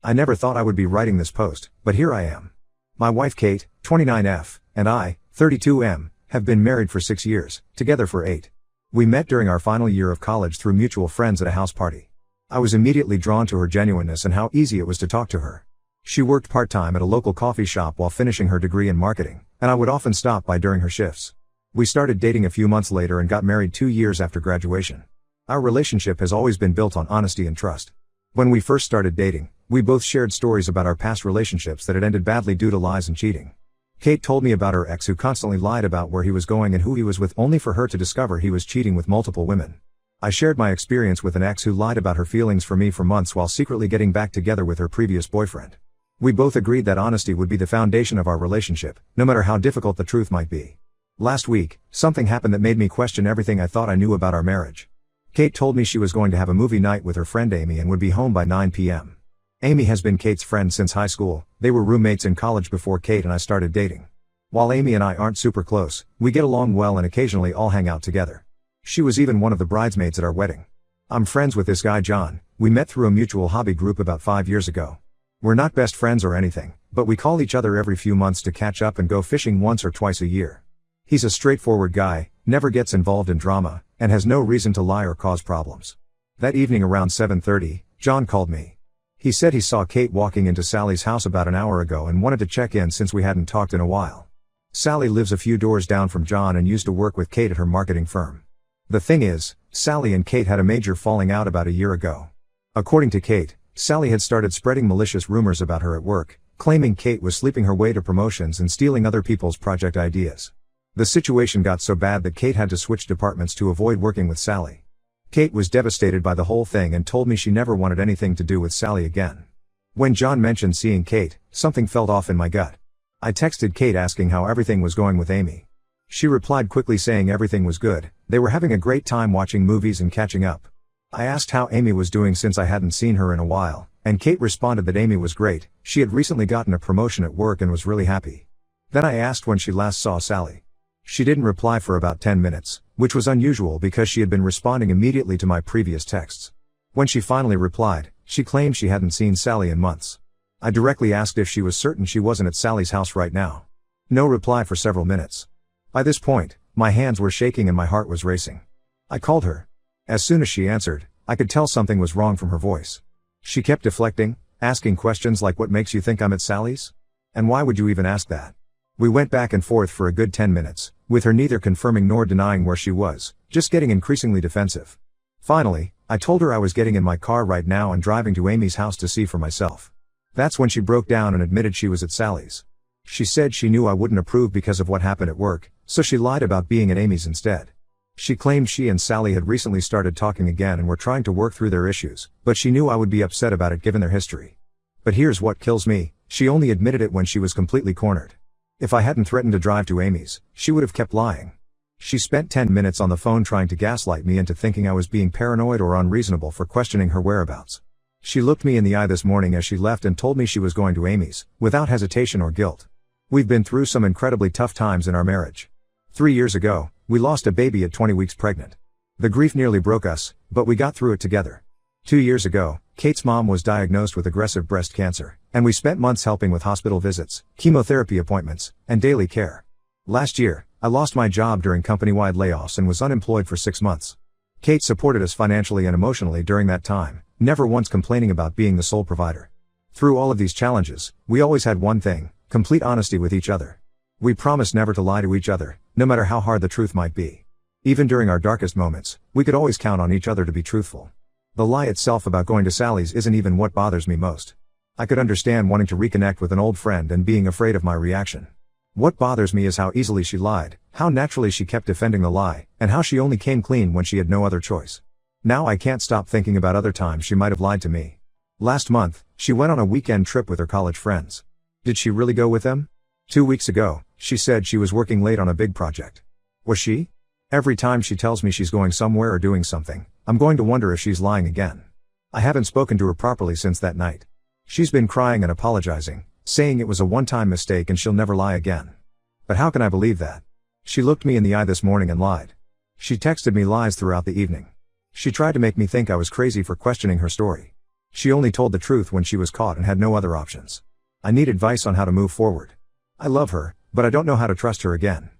I never thought I would be writing this post, but here I am. My wife Kate, 29F, and I, 32M, have been married for 6 years, together for 8. We met during our final year of college through mutual friends at a house party. I was immediately drawn to her genuineness and how easy it was to talk to her. She worked part-time at a local coffee shop while finishing her degree in marketing, and I would often stop by during her shifts. We started dating a few months later and got married 2 years after graduation. Our relationship has always been built on honesty and trust. When we first started dating, we both shared stories about our past relationships that had ended badly due to lies and cheating. Kate told me about her ex who constantly lied about where he was going and who he was with, only for her to discover he was cheating with multiple women. I shared my experience with an ex who lied about her feelings for me for months while secretly getting back together with her previous boyfriend. We both agreed that honesty would be the foundation of our relationship, no matter how difficult the truth might be. Last week, something happened that made me question everything I thought I knew about our marriage. Kate told me she was going to have a movie night with her friend Amy and would be home by 9 p.m. Amy has been Kate's friend since high school. They were roommates in college before Kate and I started dating. While Amy and I aren't super close, we get along well and occasionally all hang out together. She was even one of the bridesmaids at our wedding. I'm friends with this guy John. We met through a mutual hobby group about 5 years ago. We're not best friends or anything, but we call each other every few months to catch up and go fishing once or twice a year. He's a straightforward guy, never gets involved in drama, and has no reason to lie or cause problems. That evening around 7:30, John called me. He said he saw Kate walking into Sally's house about an hour ago and wanted to check in since we hadn't talked in a while. Sally lives a few doors down from John and used to work with Kate at her marketing firm. The thing is, Sally and Kate had a major falling out about a year ago. According to Kate, Sally had started spreading malicious rumors about her at work, claiming Kate was sleeping her way to promotions and stealing other people's project ideas. The situation got so bad that Kate had to switch departments to avoid working with Sally. Kate was devastated by the whole thing and told me she never wanted anything to do with Sally again. When John mentioned seeing Kate, something felt off in my gut. I texted Kate asking how everything was going with Amy. She replied quickly saying everything was good, they were having a great time watching movies and catching up. I asked how Amy was doing since I hadn't seen her in a while, and Kate responded that Amy was great, she had recently gotten a promotion at work and was really happy. Then I asked when she last saw Sally. She didn't reply for about 10 minutes, which was unusual because she had been responding immediately to my previous texts. When she finally replied, she claimed she hadn't seen Sally in months. I directly asked if she was certain she wasn't at Sally's house right now. No reply for several minutes. By this point, my hands were shaking and my heart was racing. I called her. As soon as she answered, I could tell something was wrong from her voice. She kept deflecting, asking questions like, what makes you think I'm at Sally's? And why would you even ask that? We went back and forth for a good 10 minutes, with her neither confirming nor denying where she was, just getting increasingly defensive. Finally, I told her I was getting in my car right now and driving to Amy's house to see for myself. That's when she broke down and admitted she was at Sally's. She said she knew I wouldn't approve because of what happened at work, so she lied about being at Amy's instead. She claimed she and Sally had recently started talking again and were trying to work through their issues, but she knew I would be upset about it given their history. But here's what kills me, she only admitted it when she was completely cornered. If I hadn't threatened to drive to Amy's, she would have kept lying. She spent 10 minutes on the phone trying to gaslight me into thinking I was being paranoid or unreasonable for questioning her whereabouts. She looked me in the eye this morning as she left and told me she was going to Amy's, without hesitation or guilt. We've been through some incredibly tough times in our marriage. 3 years ago, we lost a baby at 20 weeks pregnant. The grief nearly broke us, but we got through it together. 2 years ago, Kate's mom was diagnosed with aggressive breast cancer, and we spent months helping with hospital visits, chemotherapy appointments, and daily care. Last year, I lost my job during company-wide layoffs and was unemployed for 6 months. Kate supported us financially and emotionally during that time, never once complaining about being the sole provider. Through all of these challenges, we always had one thing, complete honesty with each other. We promised never to lie to each other, no matter how hard the truth might be. Even during our darkest moments, we could always count on each other to be truthful. The lie itself about going to Sally's isn't even what bothers me most. I could understand wanting to reconnect with an old friend and being afraid of my reaction. What bothers me is how easily she lied, how naturally she kept defending the lie, and how she only came clean when she had no other choice. Now I can't stop thinking about other times she might have lied to me. Last month, she went on a weekend trip with her college friends. Did she really go with them? 2 weeks ago, she said she was working late on a big project. Was she? Every time she tells me she's going somewhere or doing something, I'm going to wonder if she's lying again. I haven't spoken to her properly since that night. She's been crying and apologizing, saying it was a one-time mistake and she'll never lie again. But how can I believe that? She looked me in the eye this morning and lied. She texted me lies throughout the evening. She tried to make me think I was crazy for questioning her story. She only told the truth when she was caught and had no other options. I need advice on how to move forward. I love her, but I don't know how to trust her again.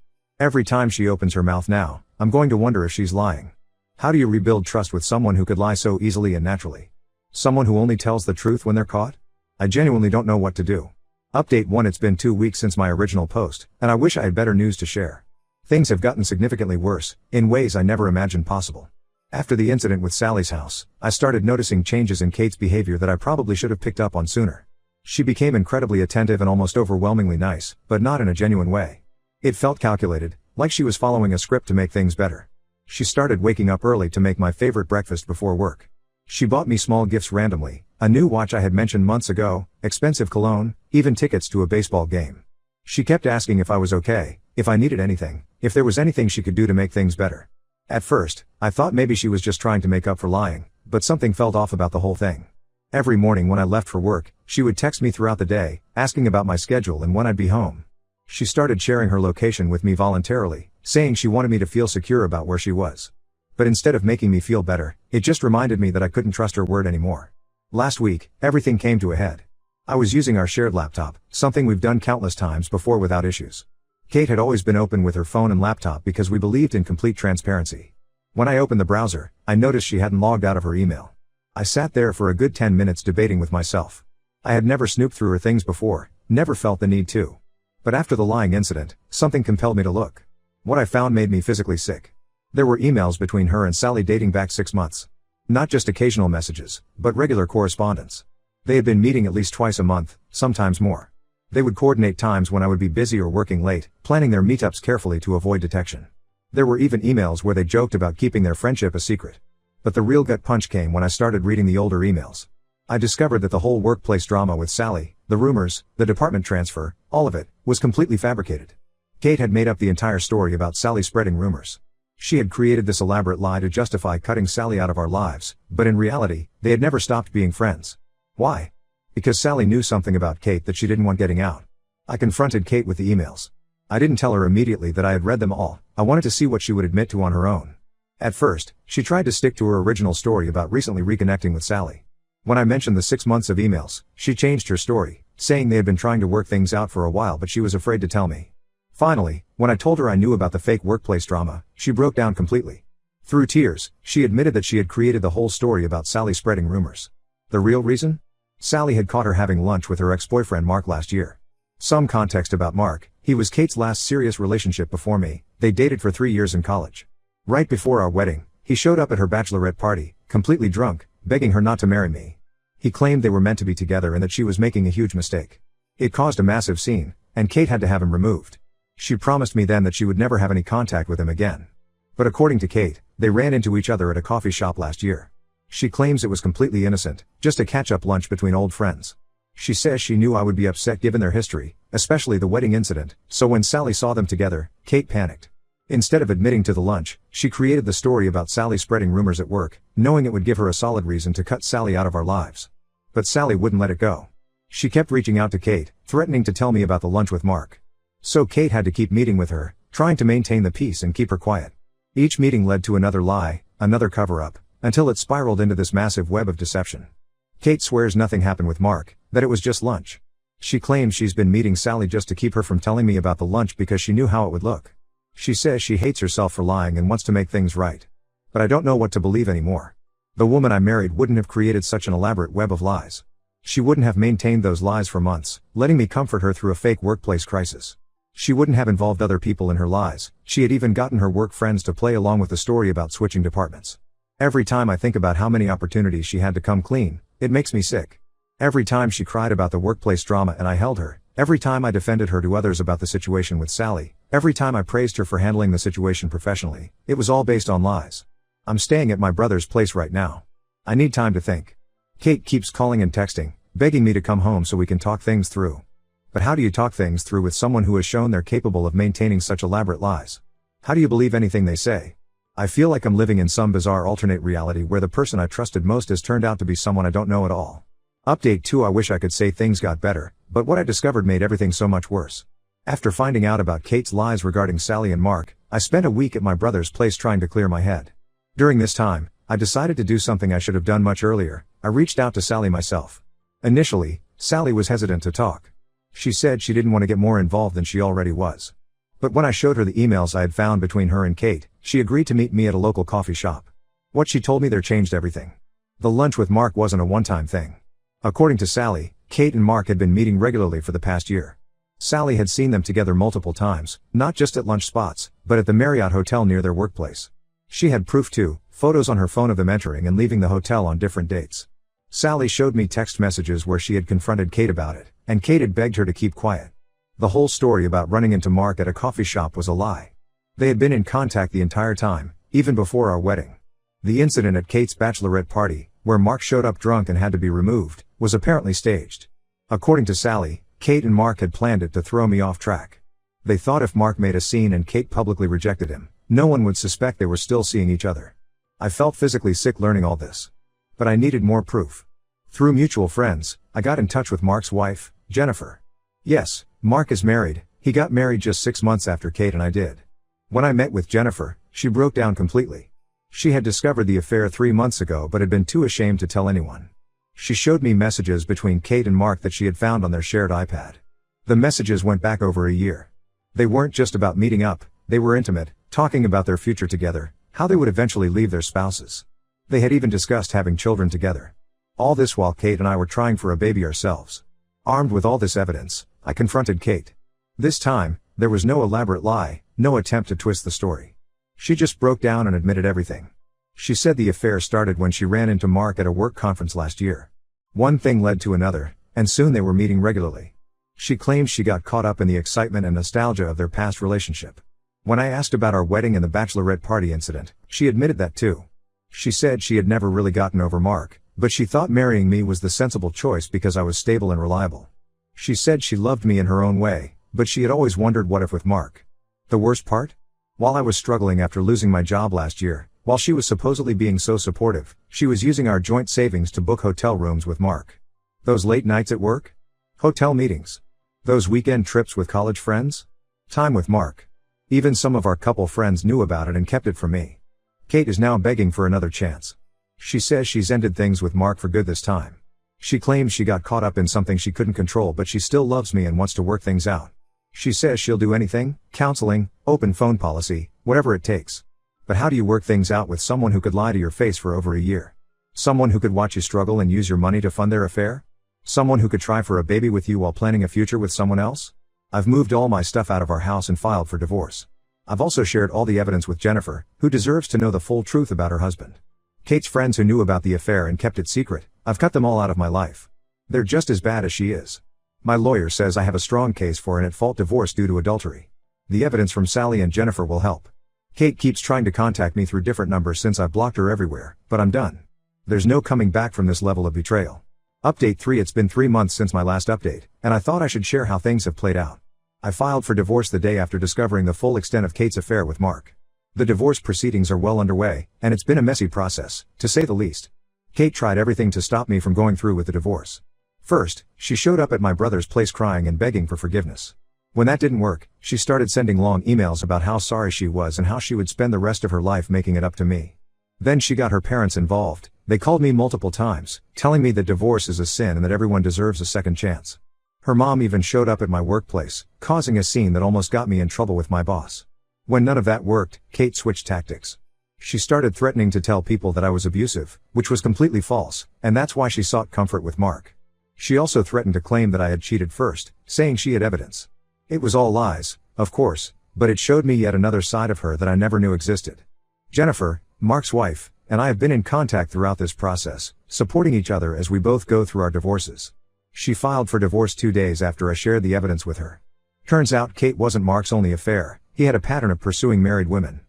Every time she opens her mouth now, I'm going to wonder if she's lying. How do you rebuild trust with someone who could lie so easily and naturally? Someone who only tells the truth when they're caught? I genuinely don't know what to do. Update 1. It's been 2 weeks since my original post, and I wish I had better news to share. Things have gotten significantly worse, in ways I never imagined possible. After the incident with Sally's house, I started noticing changes in Kate's behavior that I probably should have picked up on sooner. She became incredibly attentive and almost overwhelmingly nice, but not in a genuine way. It felt calculated, like she was following a script to make things better. She started waking up early to make my favorite breakfast before work. She bought me small gifts randomly, a new watch I had mentioned months ago, expensive cologne, even tickets to a baseball game. She kept asking if I was okay, if I needed anything, if there was anything she could do to make things better. At first, I thought maybe she was just trying to make up for lying, but something felt off about the whole thing. Every morning when I left for work, she would text me throughout the day, asking about my schedule and when I'd be home. She started sharing her location with me voluntarily, saying she wanted me to feel secure about where she was. But instead of making me feel better, it just reminded me that I couldn't trust her word anymore. Last week, everything came to a head. I was using our shared laptop, something we've done countless times before without issues. Kate had always been open with her phone and laptop because we believed in complete transparency. When I opened the browser, I noticed she hadn't logged out of her email. I sat there for a good 10 minutes debating with myself. I had never snooped through her things before, never felt the need to. But after the lying incident, something compelled me to look. What I found made me physically sick. There were emails between her and Sally dating back 6 months. Not just occasional messages, but regular correspondence. They had been meeting at least twice a month, sometimes more. They would coordinate times when I would be busy or working late, planning their meetups carefully to avoid detection. There were even emails where they joked about keeping their friendship a secret. But the real gut punch came when I started reading the older emails. I discovered that the whole workplace drama with Sally, the rumors, the department transfer, all of it, was completely fabricated. Kate had made up the entire story about Sally spreading rumors. She had created this elaborate lie to justify cutting Sally out of our lives, but in reality, they had never stopped being friends. Why? Because Sally knew something about Kate that she didn't want getting out. I confronted Kate with the emails. I didn't tell her immediately that I had read them all. I wanted to see what she would admit to on her own. At first, she tried to stick to her original story about recently reconnecting with Sally. When I mentioned the 6 months of emails, she changed her story, saying they had been trying to work things out for a while but she was afraid to tell me. Finally, when I told her I knew about the fake workplace drama, she broke down completely. Through tears, she admitted that she had created the whole story about Sally spreading rumors. The real reason? Sally had caught her having lunch with her ex-boyfriend Mark last year. Some context about Mark: he was Kate's last serious relationship before me. They dated for 3 years in college. Right before our wedding, he showed up at her bachelorette party, completely drunk, begging her not to marry me. He claimed they were meant to be together and that she was making a huge mistake. It caused a massive scene, and Kate had to have him removed. She promised me then that she would never have any contact with him again. But according to Kate, they ran into each other at a coffee shop last year. She claims it was completely innocent, just a catch-up lunch between old friends. She says she knew I would be upset given their history, especially the wedding incident, so when Sally saw them together, Kate panicked. Instead of admitting to the lunch, she created the story about Sally spreading rumors at work, knowing it would give her a solid reason to cut Sally out of our lives. But Sally wouldn't let it go. She kept reaching out to Kate, threatening to tell me about the lunch with Mark. So Kate had to keep meeting with her, trying to maintain the peace and keep her quiet. Each meeting led to another lie, another cover-up, until it spiraled into this massive web of deception. Kate swears nothing happened with Mark, that it was just lunch. She claims she's been meeting Sally just to keep her from telling me about the lunch because she knew how it would look. She says she hates herself for lying and wants to make things right. But I don't know what to believe anymore. The woman I married wouldn't have created such an elaborate web of lies. She wouldn't have maintained those lies for months, letting me comfort her through a fake workplace crisis. She wouldn't have involved other people in her lies. She had even gotten her work friends to play along with the story about switching departments. Every time I think about how many opportunities she had to come clean, it makes me sick. Every time she cried about the workplace drama and I held her, every time I defended her to others about the situation with Sally, every time I praised her for handling the situation professionally, it was all based on lies. I'm staying at my brother's place right now. I need time to think. Kate keeps calling and texting, begging me to come home so we can talk things through. But how do you talk things through with someone who has shown they're capable of maintaining such elaborate lies? How do you believe anything they say? I feel like I'm living in some bizarre alternate reality where the person I trusted most has turned out to be someone I don't know at all. Update 2: I wish I could say things got better, but what I discovered made everything so much worse. After finding out about Kate's lies regarding Sally and Mark, I spent a week at my brother's place trying to clear my head. During this time, I decided to do something I should have done much earlier: I reached out to Sally myself. Initially, Sally was hesitant to talk. She said she didn't want to get more involved than she already was. But when I showed her the emails I had found between her and Kate, she agreed to meet me at a local coffee shop. What she told me there changed everything. The lunch with Mark wasn't a one-time thing. According to Sally, Kate and Mark had been meeting regularly for the past year. Sally had seen them together multiple times, not just at lunch spots, but at the Marriott Hotel near their workplace. She had proof too, photos on her phone of them entering and leaving the hotel on different dates. Sally showed me text messages where she had confronted Kate about it, and Kate had begged her to keep quiet. The whole story about running into Mark at a coffee shop was a lie. They had been in contact the entire time, even before our wedding. The incident at Kate's bachelorette party, where Mark showed up drunk and had to be removed, was apparently staged. According to Sally, Kate and Mark had planned it to throw me off track. They thought if Mark made a scene and Kate publicly rejected him, no one would suspect they were still seeing each other. I felt physically sick learning all this. But I needed more proof. Through mutual friends, I got in touch with Mark's wife, Jennifer. Yes, Mark is married. He got married just 6 months after Kate and I did. When I met with Jennifer, she broke down completely. She had discovered the affair 3 months ago but had been too ashamed to tell anyone. She showed me messages between Kate and Mark that she had found on their shared iPad. The messages went back over a year. They weren't just about meeting up, they were intimate, talking about their future together, how they would eventually leave their spouses. They had even discussed having children together. All this while Kate and I were trying for a baby ourselves. Armed with all this evidence, I confronted Kate. This time, there was no elaborate lie, no attempt to twist the story. She just broke down and admitted everything. She said the affair started when she ran into Mark at a work conference last year. One thing led to another, and soon they were meeting regularly. She claims she got caught up in the excitement and nostalgia of their past relationship. When I asked about our wedding and the bachelorette party incident, she admitted that too. She said she had never really gotten over Mark, but she thought marrying me was the sensible choice because I was stable and reliable. She said she loved me in her own way, but she had always wondered what if with Mark. The worst part? While I was struggling after losing my job last year, while she was supposedly being so supportive, she was using our joint savings to book hotel rooms with Mark. Those late nights at work? Hotel meetings? Those weekend trips with college friends? Time with Mark. Even some of our couple friends knew about it and kept it from me. Kate is now begging for another chance. She says she's ended things with Mark for good this time. She claims she got caught up in something she couldn't control, but she still loves me and wants to work things out. She says she'll do anything, counseling, open phone policy, whatever it takes. But how do you work things out with someone who could lie to your face for over a year? Someone who could watch you struggle and use your money to fund their affair? Someone who could try for a baby with you while planning a future with someone else? I've moved all my stuff out of our house and filed for divorce. I've also shared all the evidence with Jennifer, who deserves to know the full truth about her husband. Kate's friends who knew about the affair and kept it secret, I've cut them all out of my life. They're just as bad as she is. My lawyer says I have a strong case for an at-fault divorce due to adultery. The evidence from Sally and Jennifer will help. Kate keeps trying to contact me through different numbers since I've blocked her everywhere, but I'm done. There's no coming back from this level of betrayal. Update 3. It's been 3 months since my last update, and I thought I should share how things have played out. I filed for divorce the day after discovering the full extent of Kate's affair with Mark. The divorce proceedings are well underway, and it's been a messy process, to say the least. Kate tried everything to stop me from going through with the divorce. First, she showed up at my brother's place crying and begging for forgiveness. When that didn't work, she started sending long emails about how sorry she was and how she would spend the rest of her life making it up to me. Then she got her parents involved. They called me multiple times, telling me that divorce is a sin and that everyone deserves a second chance. Her mom even showed up at my workplace, causing a scene that almost got me in trouble with my boss. When none of that worked, Kate switched tactics. She started threatening to tell people that I was abusive, which was completely false, and that's why she sought comfort with Mark. She also threatened to claim that I had cheated first, saying she had evidence. It was all lies, of course, but it showed me yet another side of her that I never knew existed. Jennifer, Mark's wife, and I have been in contact throughout this process, supporting each other as we both go through our divorces. She filed for divorce 2 days after I shared the evidence with her. Turns out Kate wasn't Mark's only affair. He had a pattern of pursuing married women.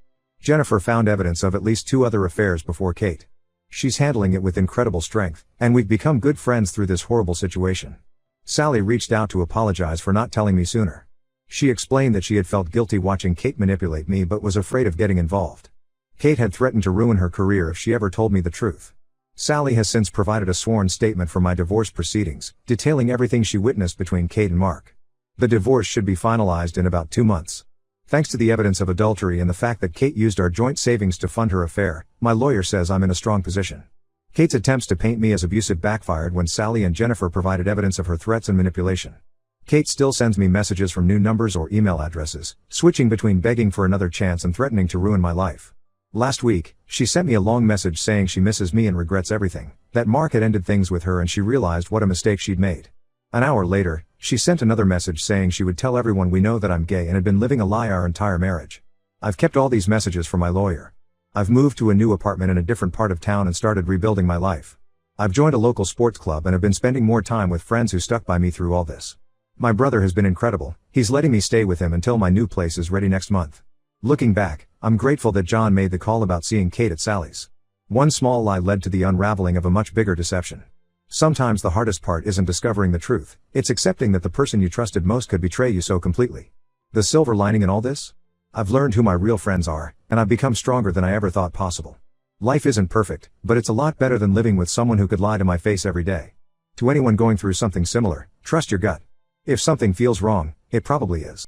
Jennifer found evidence of at least 2 other affairs before Kate. She's handling it with incredible strength, and we've become good friends through this horrible situation. Sally reached out to apologize for not telling me sooner. She explained that she had felt guilty watching Kate manipulate me but was afraid of getting involved. Kate had threatened to ruin her career if she ever told me the truth. Sally has since provided a sworn statement for my divorce proceedings, detailing everything she witnessed between Kate and Mark. The divorce should be finalized in about 2 months. Thanks to the evidence of adultery and the fact that Kate used our joint savings to fund her affair, my lawyer says I'm in a strong position. Kate's attempts to paint me as abusive backfired when Sally and Jennifer provided evidence of her threats and manipulation. Kate still sends me messages from new numbers or email addresses, switching between begging for another chance and threatening to ruin my life. Last week, she sent me a long message saying she misses me and regrets everything, that Mark had ended things with her and she realized what a mistake she'd made. An hour later, she sent another message saying she would tell everyone we know that I'm gay and had been living a lie our entire marriage. I've kept all these messages from my lawyer. I've moved to a new apartment in a different part of town and started rebuilding my life. I've joined a local sports club and have been spending more time with friends who stuck by me through all this. My brother has been incredible, he's letting me stay with him until my new place is ready next month. Looking back, I'm grateful that John made the call about seeing Kate at Sally's. One small lie led to the unraveling of a much bigger deception. Sometimes the hardest part isn't discovering the truth, it's accepting that the person you trusted most could betray you so completely. The silver lining in all this? I've learned who my real friends are, and I've become stronger than I ever thought possible. Life isn't perfect, but it's a lot better than living with someone who could lie to my face every day. To anyone going through something similar, trust your gut. If something feels wrong, it probably is.